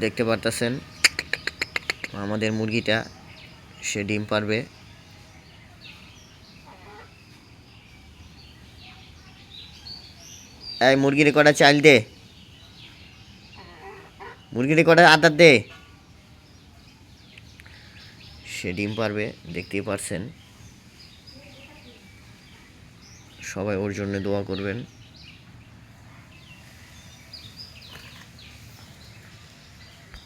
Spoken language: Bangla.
দেখতে পারতেছেন আমাদের মুরগিটা সে ডিম পারবে। এই মুরগির কটা চাল দে, মুরগির কটা আদার দে। সে ডিম পারবে, দেখতেই পারছেন। সবাই ওর জন্য দোয়া করবেন।